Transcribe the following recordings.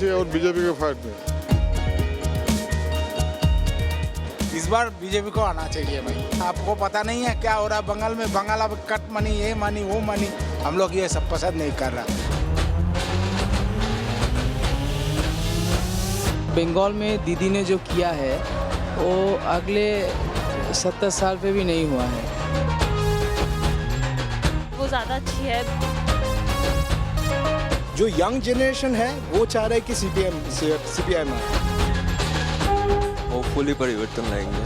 TMC और BJP के fight में। इस बार बीजेपी को आना चाहिए भाई। आपको पता नहीं है क्या हो रहा है बंगाल में? बंगाल अब कट मनी, ये मनी, वो मनी, हम लोग ये सब पसंद नहीं कर रहा। बंगाल में दीदी ने जो किया है वो अगले 70 साल पे भी नहीं हुआ है। वो ज़्यादा अच्छी है। जो यंग जनरेशन है वो चाह रहा है कि सीपीआई में होपफुली परिवर्तन लाएंगे।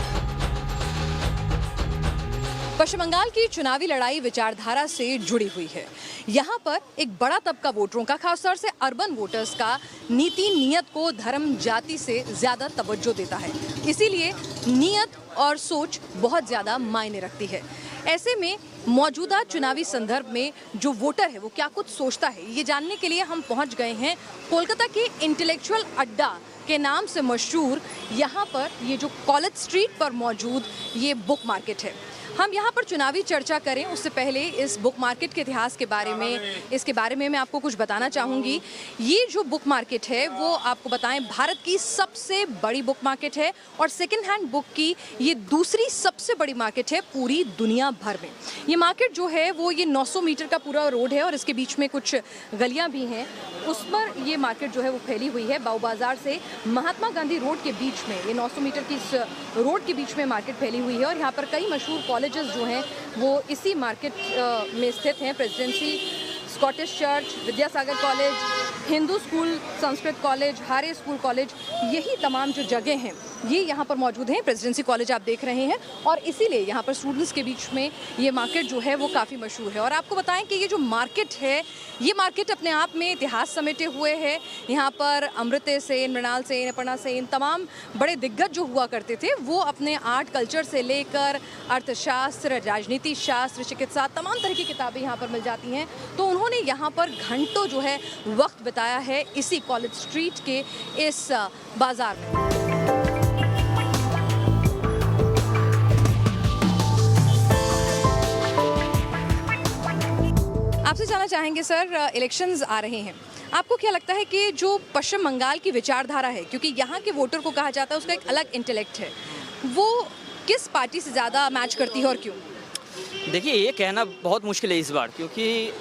पश्चिम बंगाल की चुनावी लड़ाई विचारधारा से जुड़ी हुई है। यहाँ पर एक बड़ा तबका वोटरों का, खासतौर से अर्बन वोटर्स का, नीति नियत को धर्म जाति से ज़्यादा तवज्जो देता है। इसीलिए नियत और सोच बहुत ज़्यादा मायने रखती है। ऐसे में मौजूदा चुनावी संदर्भ में जो वोटर है वो क्या कुछ सोचता है, ये जानने के लिए हम पहुँच गए हैं कोलकाता के इंटेलेक्चुअल अड्डा के नाम से मशहूर यहाँ पर, ये जो कॉलेज स्ट्रीट पर मौजूद ये बुक मार्केट है। हम यहाँ पर चुनावी चर्चा करें उससे पहले इस बुक मार्केट के इतिहास के बारे में, इसके बारे में मैं आपको कुछ बताना चाहूँगी। ये जो बुक मार्केट है वो आपको बताएं भारत की सबसे बड़ी बुक मार्केट है और सेकेंड हैंड बुक की ये दूसरी सबसे बड़ी मार्केट है पूरी दुनिया भर में। ये मार्केट जो है वो ये 900 मीटर का पूरा रोड है और इसके बीच में कुछ गलियाँ भी हैं, उस पर ये मार्केट जो है वो फैली हुई है। बाऊ बाजार से महात्मा गांधी रोड के बीच में, ये 900 मीटर की इस रोड के बीच में मार्केट फैली हुई है और यहाँ पर कई मशहूर कॉलेजेस जो हैं वो इसी मार्केट में स्थित हैं। Presidency Scottish church, Vidyasagar college, Hindu school, Sanskrit college, हारे स्कूल कॉलेज, यही तमाम जो जगह हैं ये यहाँ पर मौजूद हैं। प्रेसिडेंसी कॉलेज आप देख रहे हैं और इसीलिए यहाँ पर स्टूडेंट्स के बीच में ये मार्केट जो है वो काफ़ी मशहूर है। और आपको बताएं कि ये जो मार्केट है, ये मार्केट अपने आप में इतिहास समेटे हुए है। यहाँ पर अमृता सेन, मृणाल सेन, अपर्णा सेन, तमाम बड़े दिग्गज जो हुआ करते थे वो अपने आर्ट कल्चर से लेकर अर्थशास्त्र, राजनीति शास्त्र, चिकित्सा, तमाम तरह की किताबें यहाँ पर मिल जाती हैं। तो उन्होंने यहाँ पर घंटों जो है वक्त बिताया है इसी कॉलेज स्ट्रीट के इस बाज़ार में। आपसे जानना चाहेंगे सर, इलेक्शंस आ रहे हैं, आपको क्या लगता है कि जो पश्चिम बंगाल की विचारधारा है, क्योंकि यहाँ के वोटर को कहा जाता है उसका एक अलग इंटेलेक्ट है, वो किस पार्टी से ज़्यादा मैच करती है और क्यों? देखिए, ये कहना बहुत मुश्किल है इस बार, क्योंकि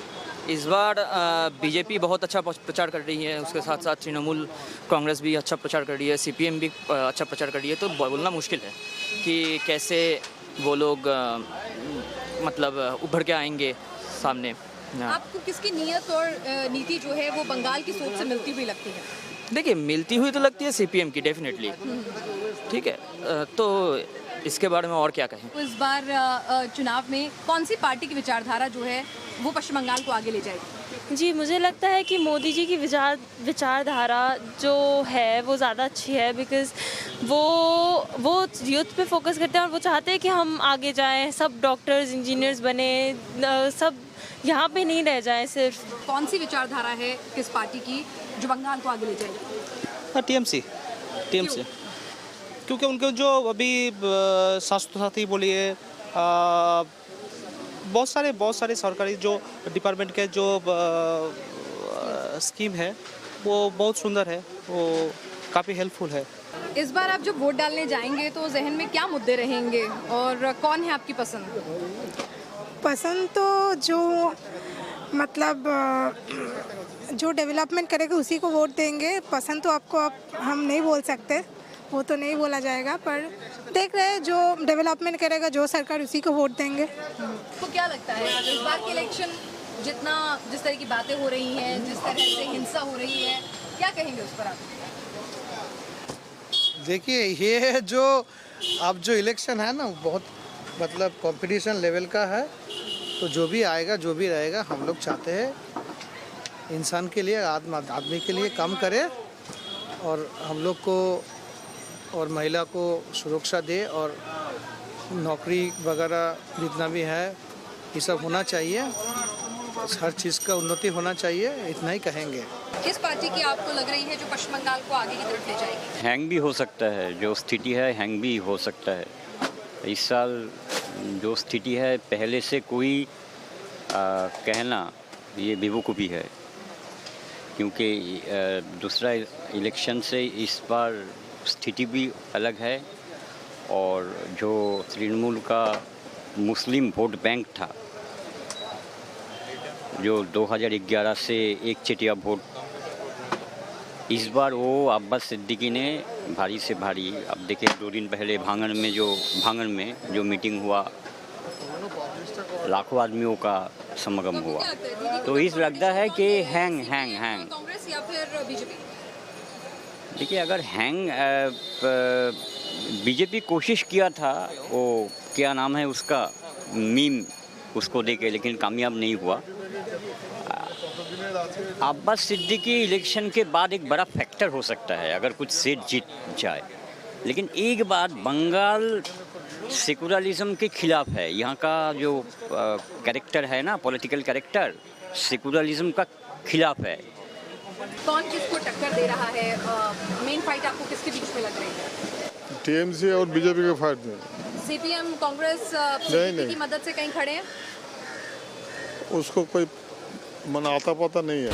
इस बार बीजेपी बहुत अच्छा प्रचार कर रही है, उसके साथ साथ तृणमूल कांग्रेस भी अच्छा प्रचार कर रही है, सीपीएम भी अच्छा प्रचार कर रही है। तो बोलना मुश्किल है कि कैसे वो लोग मतलब उभर के आएंगे सामने। आपको किसकी नियत और नीति जो है वो बंगाल की सोच से मिलती हुई लगती है? देखिए, मिलती हुई तो लगती है सीपीएम की, डेफिनेटली। ठीक है, तो इसके बारे में और क्या कहें? इस बार चुनाव में कौन सी पार्टी की विचारधारा जो है वो पश्चिम बंगाल को आगे ले जाएगी? जी, मुझे लगता है कि मोदी जी की विचारधारा जो है वो ज़्यादा अच्छी है, बिकॉज़ वो यूथ पे फोकस करते हैं और वो चाहते हैं कि हम आगे जाएं, सब डॉक्टर्स, इंजीनियर्स बने, सब यहाँ पे नहीं रह जाएं सिर्फ। कौन सी विचारधारा है किस पार्टी की जो बंगाल को आगे ले जाएगी? टीएमसी। क्योंकि उनके जो अभी स्वास्थ्य साथी बोलिए, बहुत सारे सरकारी जो डिपार्टमेंट के जो स्कीम है वो बहुत सुंदर है, वो काफ़ी हेल्पफुल है। इस बार आप जब वोट डालने जाएंगे तो जहन में क्या मुद्दे रहेंगे और कौन है आपकी पसंद? पसंद तो जो मतलब जो डेवलपमेंट करेगा उसी को वोट देंगे। पसंद तो आपको हम नहीं बोल सकते, वो तो नहीं बोला जाएगा, पर देख रहे हैं जो डेवलपमेंट करेगा जो सरकार उसी को वोट देंगे। तो क्या लगता है इस बार के इलेक्शन जिस तरह की बातें हो रही हैं, जिस तरह से हिंसा हो रही है, क्या कहेंगे उस पर आप? देखिए, ये जो अब जो इलेक्शन है ना बहुत मतलब कंपटीशन लेवल का है, तो जो भी आएगा जो भी रहेगा, हम लोग चाहते हैं इंसान के लिए, आदमी के लिए काम करे और हम लोग को और महिला को सुरक्षा दे और नौकरी वगैरह जितना भी है ये सब होना चाहिए, हर चीज़ का उन्नति होना चाहिए, इतना ही कहेंगे। किस पार्टी की आपको लग रही है जो पश्चिम बंगाल को आगे की तरफ ले जाएगी? हैंग भी हो सकता है, जो स्थिति है हैंग भी हो सकता है। इस साल जो स्थिति है पहले से कोई कहना ये बेवकूफ़ी है। क्योंकि दूसरा इलेक्शन से इस बार स्थिति भी अलग है और जो तृणमूल का मुस्लिम वोट बैंक था, जो 2011 से एक चेटिया वोट, इस बार वो अब्बास सिद्दीकी ने भारी से भारी, अब देखिए 2 दिन पहले भांगन में जो मीटिंग हुआ, लाखों आदमियों का समागम हुआ, तो इस लगता है कि हैंग कांग्रेस या फिर बीजेपी? देखिए, अगर बीजेपी कोशिश किया था, वो क्या नाम है उसका, मीम, उसको देके, लेकिन कामयाब नहीं हुआ। अब्बास सिद्दीकी इलेक्शन के बाद एक बड़ा फैक्टर हो सकता है अगर कुछ सीट जीत जाए, लेकिन एक बात, बंगाल सेकुलरिज्म के खिलाफ है। यहाँ का जो कैरेक्टर है ना, पॉलिटिकल कैरेक्टर, सेकुलरिज्म का खिलाफ है। कौन किसको टक्कर दे रहा है? मेन फाइट आपको किसके बीच में लग रही है? टीएमसी और बीजेपी के फाइट में। सीपीएम कांग्रेस नहीं। की मदद से कहीं खड़े हैं? उसको कोई मनाता पता नहीं है।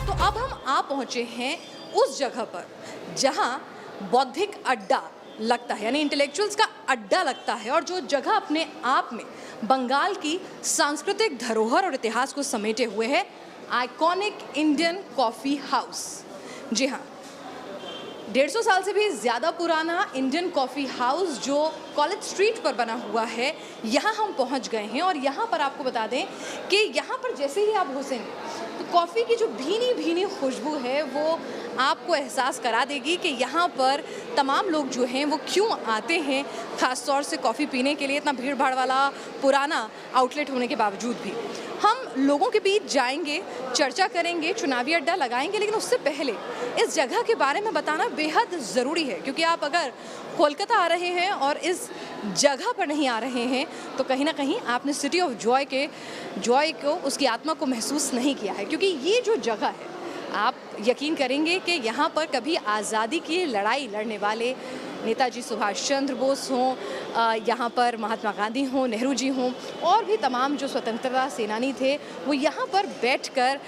तो अब हम आ पहुंचे हैं उस जगह पर जहां बौद्धिक अड्डा लगता है, यानी इंटेलेक्चुअल्स का अड्डा लगता है, और जो जगह अपने आप में बंगाल की सांस्कृतिक धरोहर और इतिहास को समेटे हुए है, आइकॉनिक इंडियन कॉफ़ी हाउस। जी हाँ, 150 साल से भी ज़्यादा पुराना इंडियन कॉफ़ी हाउस जो कॉलेज स्ट्रीट पर बना हुआ है, यहाँ हम पहुँच गए हैं। और यहाँ पर आपको बता दें कि यहाँ पर जैसे ही आप घुसेंगे तो कॉफ़ी की जो भीनी भीनी खुशबू है वो आपको एहसास करा देगी कि यहाँ पर तमाम लोग जो हैं वो क्यों आते हैं, ख़ास तौर से कॉफ़ी पीने के लिए, इतना भीड़ भाड़ वाला पुराना आउटलेट होने के बावजूद भी। हम लोगों के बीच जाएंगे, चर्चा करेंगे, चुनावी अड्डा लगाएंगे, लेकिन उससे पहले इस जगह के बारे में बताना बेहद ज़रूरी है, क्योंकि आप अगर कोलकाता आ रहे हैं और इस जगह पर नहीं आ रहे हैं तो कहीं ना कहीं आपने सिटी ऑफ जॉय को, उसकी आत्मा को महसूस नहीं किया है। क्योंकि ये जो जगह है, आप यकीन करेंगे कि यहाँ पर कभी आज़ादी की लड़ाई लड़ने वाले नेताजी सुभाष चंद्र बोस हों, यहाँ पर महात्मा गांधी हों, नेहरू जी हों, और भी तमाम जो स्वतंत्रता सेनानी थे, वो यहाँ पर बैठकर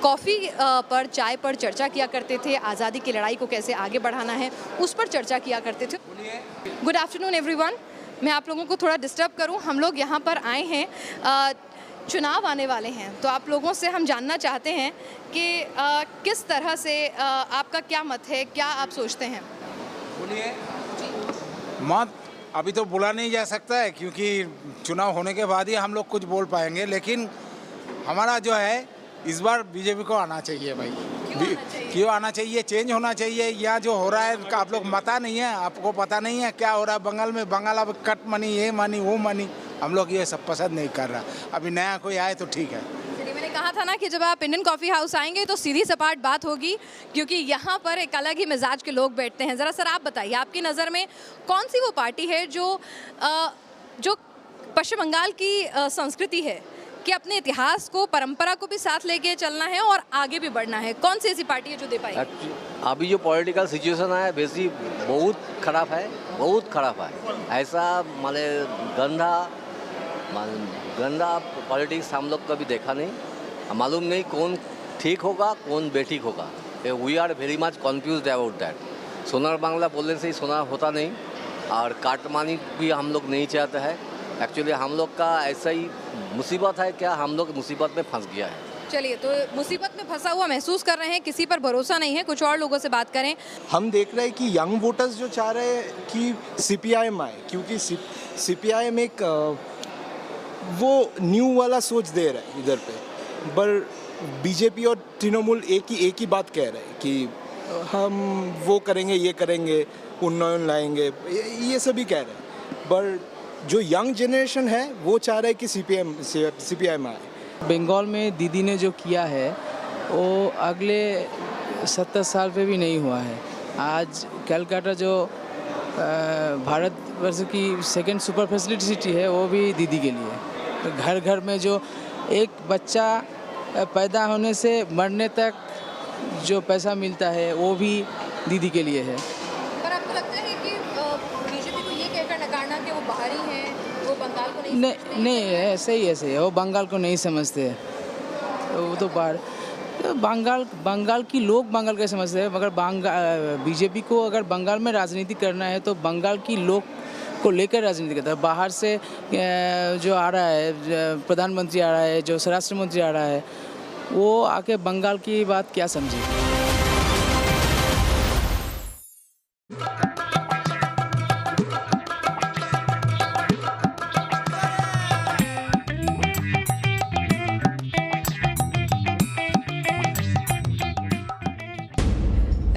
कॉफ़ी पर, चाय पर चर्चा किया करते थे। आज़ादी की लड़ाई को कैसे आगे बढ़ाना है उस पर चर्चा किया करते थे। गुड आफ्टरनून एवरीवन, मैं आप लोगों को थोड़ा डिस्टर्ब करूं, हम लोग यहाँ पर आए हैं, चुनाव आने वाले हैं, तो आप लोगों से हम जानना चाहते हैं कि किस तरह से आपका क्या मत है, क्या आप सोचते हैं? बोलिए। मत अभी तो बोला नहीं जा सकता है, क्योंकि चुनाव होने के बाद ही हम लोग कुछ बोल पाएंगे, लेकिन हमारा जो है इस बार बीजेपी को आना चाहिए भाई। क्यों आना चाहिए? चेंज होना चाहिए। यहाँ जो हो रहा है आप लोग पता नहीं है, आपको पता नहीं है क्या हो रहा है बंगाल में। बंगाल अब कट मनी, ये मनी, वो मनी, हम लोग ये सब पसंद नहीं कर रहा। अभी नया कोई आए तो ठीक है। मैंने कहा था ना कि जब आप इंडियन कॉफ़ी हाउस आएंगे तो सीधी सपाट बात होगी, क्योंकि यहाँ पर एक अलग ही मिजाज के लोग बैठते हैं। ज़रा सर आप बताइए, आपकी नज़र में कौन सी वो पार्टी है जो पश्चिम बंगाल की संस्कृति है कि अपने इतिहास को, परंपरा को भी साथ लेके चलना है और आगे भी बढ़ना है? कौन सी ऐसी पार्टी है जो दे पाएगी? अभी जो पॉलिटिकल सिचुएशन है वैसी बहुत ख़राब है, बहुत ख़राब है। ऐसा माने गंदा पॉलिटिक्स हम लोग कभी देखा नहीं, मालूम नहीं कौन ठीक होगा कौन बेठीक होगा। We are very much confused about that. Sonar Bangla बोलने से ही सोना होता नहीं, और काटमानी भी हम लोग नहीं चाहते हैं। एक्चुअली हम लोग का ऐसा ही मुसीबत है, क्या हम लोग मुसीबत में फंस गया है। चलिए, तो मुसीबत में फंसा हुआ महसूस कर रहे हैं, किसी पर भरोसा नहीं है, कुछ और लोगों से बात करें। हम देख रहे हैं कि यंग वोटर्स जो चाह रहे हैं कि सीपीआईएम आए, क्योंकि सीपीआईएम एक वो न्यू वाला सोच दे रहा है इधर पे, पर बीजेपी और तृणमूल एक ही बात कह रहे हैं कि हम वो करेंगे, ये करेंगे, उन्नयन लाएंगे, ये सभी कह रहे हैं। पर जो यंग जनरेशन है वो चाह रहा है कि सीपीआईएम आए। बंगाल में दीदी ने जो किया है वो अगले 70 साल पे भी नहीं हुआ है। आज कलकत्ता जो भारतवर्ष की सेकंड सुपर फैसिलिटी सिटी है वो भी दीदी के लिए। घर घर में जो एक बच्चा पैदा होने से मरने तक जो पैसा मिलता है वो भी दीदी के लिए है। पर आपको लगता है कि बीजेपी नहीं नहीं है, सही है वो बंगाल को नहीं समझते, वो तो बाहर बंगाल की लोग बंगाल का समझते हैं, मगर बीजेपी को अगर बंगाल में राजनीति करना है तो बंगाल की लोग को लेकर राजनीति करता है। बाहर से जो आ रहा है, प्रधानमंत्री आ रहा है, जो स्वराष्ट्र मंत्री आ रहा है, वो आके बंगाल की बात क्या समझे।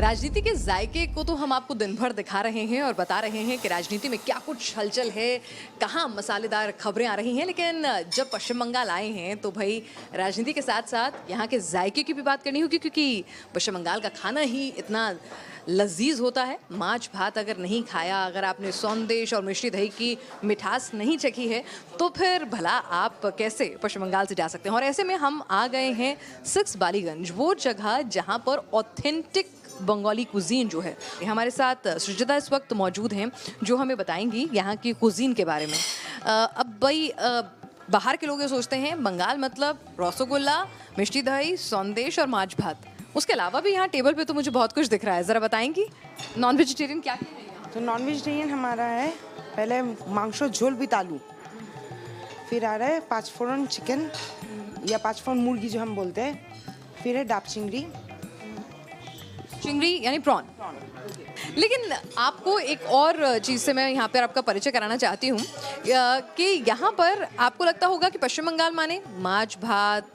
राजनीति के जायके को तो हम आपको दिन भर दिखा रहे हैं और बता रहे हैं कि राजनीति में क्या कुछ हलचल है, कहाँ मसालेदार खबरें आ रही हैं, लेकिन जब पश्चिम बंगाल आए हैं तो भाई राजनीति के साथ साथ यहाँ के जायके की भी बात करनी होगी, क्योंकि पश्चिम बंगाल का खाना ही इतना लजीज होता है। माछ भात अगर नहीं खाया, अगर आपने सौंदेश और मिश्री दही की मिठास नहीं चखी है, तो फिर भला आप कैसे पश्चिम बंगाल से जा सकते हैं। और ऐसे में हम आ गए हैं 6 बालीगंज, वो जगह जहाँ पर ऑथेंटिक बंगाली कुजीन जो है। हमारे साथ सृजिता इस वक्त मौजूद हैं जो हमें बताएंगी यहाँ की कुजीन के बारे में। अब भाई बाहर के लोग ये सोचते हैं बंगाल मतलब रसगुल्ला, मिष्टी दही, सौंदेश और माछ भात, उसके अलावा भी यहाँ टेबल पे तो मुझे बहुत कुछ दिख रहा है, ज़रा बताएंगी नॉन वेजिटेरियन क्या क्या है यहाँ? तो नॉन वेजिटेरियन हमारा है पहले मांस झोल विद आलू, फिर आ रहा है 5 फोरन चिकन या 5 फोरन मुर्गी जो हम बोलते हैं, फिर है डाब चिंगड़ी यानी प्रॉन। लेकिन आपको एक और चीज़ से मैं यहाँ पर आपका परिचय कराना चाहती हूँ कि यहाँ पर आपको लगता होगा कि पश्चिम बंगाल माने माछ भात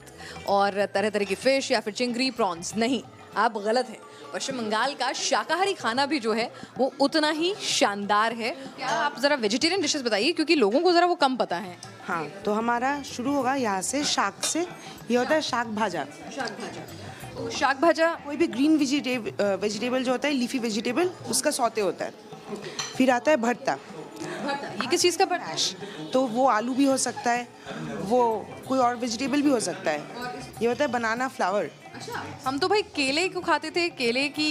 और तरह तरह की फिश या फिर चिंगरी, प्रॉन्स। नहीं, आप गलत हैं। पश्चिम बंगाल का शाकाहारी खाना भी जो है वो उतना ही शानदार है। क्या आप ज़रा वेजिटेरियन डिशेस बताइए, क्योंकि लोगों को ज़रा वो कम पता है। हाँ, तो हमारा शुरू होगा यहाँ से शाक से। ये होता है शाक भाजा। तो शाक भाजा कोई भी ग्रीन वेजिटेबल जो होता है, लीफी वेजिटेबल, उसका सौते होता है। फिर आता है भरता। ये किस चीज़ का भरता? तो वो आलू भी हो सकता है, वो कोई और वेजिटेबल भी हो सकता है। ये होता है बनाना फ्लावर। अच्छा, हम तो भाई केले को खाते थे, केले की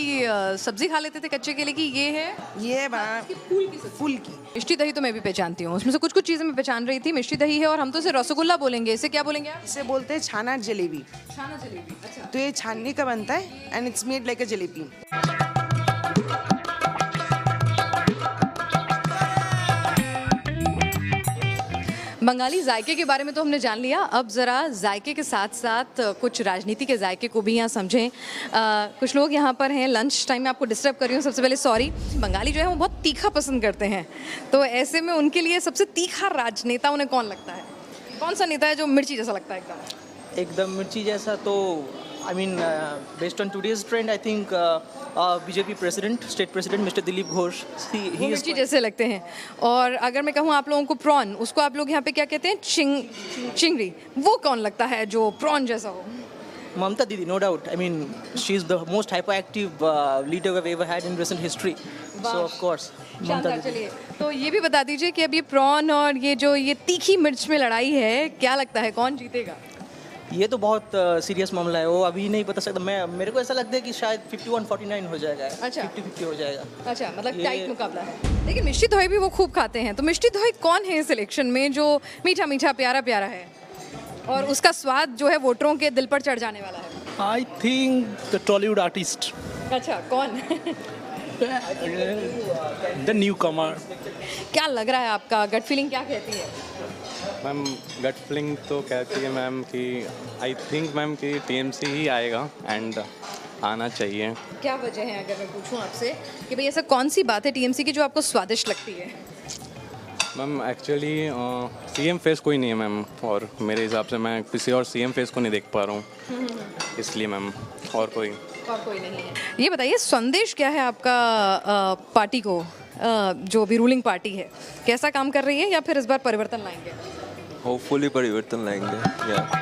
सब्जी खा लेते थे, कच्चे केले की। ये है बनाना फूल की। मिष्टी दही तो मैं भी पहचानती हूँ, उसमें से कुछ चीज़ें मैं पहचान रही थी। मिष्टी दही है और हम तो इसे रसगुल्ला बोलेंगे, इसे क्या बोलेंगे आप? इसे बोलते हैं छाना जलेबी। छाना जलेबी, अच्छा। तो ये छानने का बनता है एंड इट्स मेड लाइक अ जलेबी। बंगाली जायके के बारे में तो हमने जान लिया, अब ज़रा जायके के साथ साथ कुछ राजनीति के जायके को भी यहाँ समझें। कुछ लोग यहाँ पर हैं, लंच टाइम में आपको डिस्टर्ब कर रही हूँ, सबसे पहले सॉरी। बंगाली जो है वो बहुत तीखा पसंद करते हैं, तो ऐसे में उनके लिए सबसे तीखा राजनेता उन्हें कौन लगता है? कौन सा नेता है जो मिर्ची जैसा लगता है? एकदम मिर्ची जैसा तो I mean, based on today's trend, I think BJP president, state president, Mr. Dilip Ghosh, he is जैसे लगते हैं। और अगर मैं कहूँ आप लोगों को प्रॉन, उसको आप लोग यहाँ पे क्या कहते हैं? चिंगड़ी। वो कौन लगता है जो प्रॉन जैसा हो? Mamta Didi, no doubt. I mean, she is the most hyperactive leader we've ever had in recent history. So of course, Mamta Didi. चलिए, तो ये भी बता दीजिए कि अब ये प्रॉन और ये जो ये तीखी मिर्च में लड़ाई है, क्या लगता है कौन जीतेगा? ये तो बहुत सीरियस मामला है, वो अभी नहीं बता सकता। मेरे को ऐसा लगता है कि शायद 51-49 हो जाएगा। अच्छा, 50-50 हो जाएगा। अच्छा, मतलब टाइट मुकाबला है। लेकिन मिष्टी दोही भी वो खूब खाते हैं, तो मिष्टी दोही कौन है इस इलेक्शन में जो मीठा मीठा प्यारा प्यारा है और उसका स्वाद जो है वोटरों के दिल पर चढ़ जाने वाला है? I think the Tollywood artist. अच्छा, कौन? द न्यू कमर। क्या लग रहा है आपका गट फीलिंग क्या कहती है? मैम गट फीलिंग तो कहती है मैम कि आई थिंक मैम कि टीएमसी ही आएगा एंड आना चाहिए। क्या वजह है अगर मैं पूछूं आपसे कि भाई ऐसा कौन सी बात है टीएमसी की जो आपको स्वादिष्ट लगती है? मैम एक्चुअली सीएम फेस कोई नहीं है मैम, और मेरे हिसाब से मैं किसी और सीएम फेस को नहीं देख पा रहा हूँ, इसलिए मैम और कोई नहीं है। ये बताइए संदेश क्या है आपका पार्टी को, जो भी रूलिंग पार्टी है, कैसा काम कर रही है या फिर इस बार परिवर्तन लाएंगे? होपफुली परिवर्तन लाएंगे।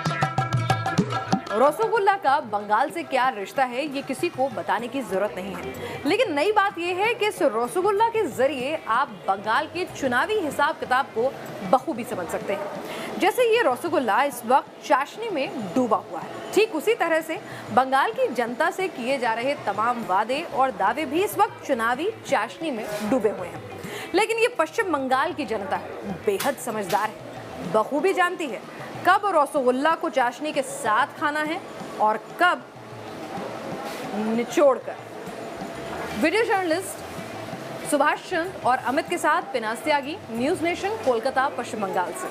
रसगुल्ला का बंगाल से क्या रिश्ता है ये किसी को बताने की जरूरत नहीं है, लेकिन नई बात यह है कि इस रसगुल्ला के जरिए आप बंगाल के चुनावी हिसाब किताब को बखूबी समझ सकते हैं। जैसे ये रसगुल्ला इस वक्त चाशनी में डूबा हुआ है, ठीक उसी तरह से बंगाल की जनता से किए जा रहे तमाम वादे और दावे भी इस वक्त चुनावी चाशनी में डूबे हुए हैं। लेकिन ये पश्चिम बंगाल की जनता बेहद समझदार है। बखूबी जानती है कब रसगुल्ला को चाशनी के साथ खाना है और कब निचोड़कर। वीडियो जर्नलिस्ट सुभाष चंद और अमित के साथ पिनास त्यागी, न्यूज़ नेशन, कोलकाता, पश्चिम बंगाल से।